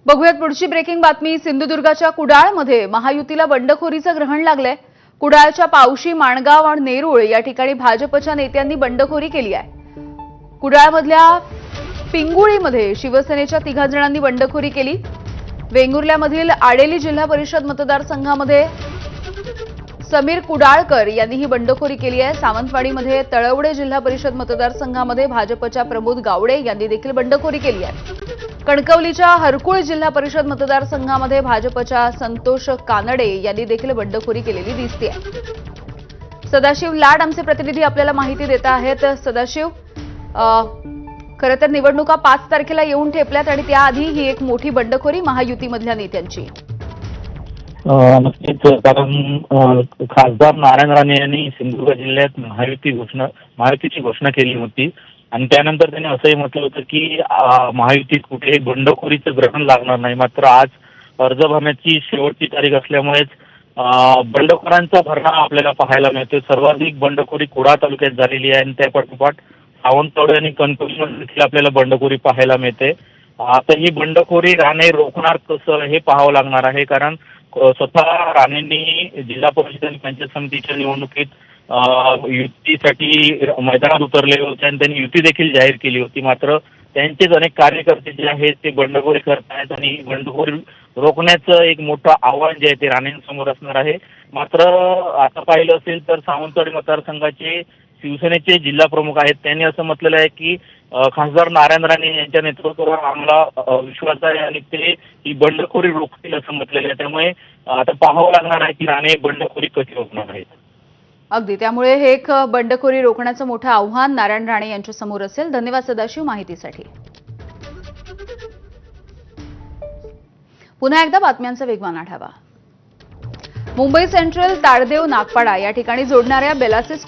बघूयात पुढची ब्रेकिंग बातमी। सिंधुदुर्गाच्या कुडाळमध्ये महायुतीला बंडखोरीचं ग्रहण लागलंय। कुडाळच्या पावशी, माणगाव आणि नेरुळ या ठिकाणी भाजपच्या नेत्यांनी बंडखोरी केली आहे। कुडाळमधल्या पिंगुळीमध्ये शिवसेनेच्या 3 जणांनी बंडखोरी केली। वेंगुर्ल्यामधील आडेली जिल्हा परिषद मतदारसंघामध्ये समीर कुडाळकर यांनी ही बंडखोरी केली आहे। सावंतवाडीमध्ये तळवडे जिल्हा परिषद मतदारसंघामध्ये भाजपच्या प्रमोद गावडे यांनी देखील बंडखोरी केली आहे। कणकवलीच्या हरकुळ जिल्हा परिषद मतदारसंघामध्ये भाजपच्या संतोष कानडे यांनी देखील बंडखोरी केलेली दिसते। सदाशिव लाड आमचे प्रतिनिधी आपल्याला माहिती देत आहेत। सदाशिव, खरं तर निवडणुका 5 तारखेला येऊन ठेपल्यात आणि त्याआधी ही एक मोठी बंडखोरी महायुतीमधल्या नेत्यांची। नक्कीच, कारण खासदार नारायण राणे यांनी सिंधुदुर्ग जिल्ह्यात महायुतीची घोषणा केली होती आणि त्यानंतर त्यांनी असंही म्हटलं होतं की महायुतीत कुठेही बंडखोरीचं ग्रहण लागणार नाही। मात्र आज अर्ज भरण्याची शेवटची तारीख असल्यामुळेच बंडखोरांचा भरणा आपल्याला पाहायला मिळतो। सर्वाधिक बंडखोरी कुडाळ तालुक्यात झालेली आहे आणि त्यापाठोपाठ सावंतवाडी आणि कणकवलीमध्ये देखील आपल्याला बंडखोरी पाहायला मिळते। आता ही बंडखोरी राणे रोखणार कसं हे पाहावं लागणार आहे, कारण स्वतः राणेंनी जिल्हा परिषद आणि पंचायत समितीच्या निवडणुकीत युतीसाठी मैदानात उतरले होते आणि त्यांनी युती देखील जाहीर केली होती। मात्र त्यांचेच अनेक कार्यकर्ते जे आहेत ते बंडखोरी करतायत आणि बंडखोरी रोखण्याचं एक मोठं आव्हान जे आहे ते राणेंसमोर असणार आहे। मात्र आता पाहिलं असेल तर सावंतवाडी मतदारसंघाचे शिवसेनेचे जिल्हा प्रमुख आहेत, त्यांनी असं म्हटलेलं आहे की खासदार नारायण राणे यांच्या नेतृत्वावर आम्हाला विश्वास आहे आणि ते ही बंडखोरी रोखतील असं म्हटलेलं आहे। त्यामुळे आता पाहावं लागणार आहे की राणे बंडखोरी कशी रोखणार आहेत। अगदी, त्यामुळे हे एक बंडखोरी रोखण्याचं मोठं आव्हान नारायण राणे यांच्या समोर असेल। धन्यवाद सदाशिव माहितीसाठी। पुन्हा एकदा बातम्यांचा वेगवान आढावा। मुंबई सेंट्रल, ताडदेव, नागपाडा या ठिकाणी जोडणाऱ्या बेलासिस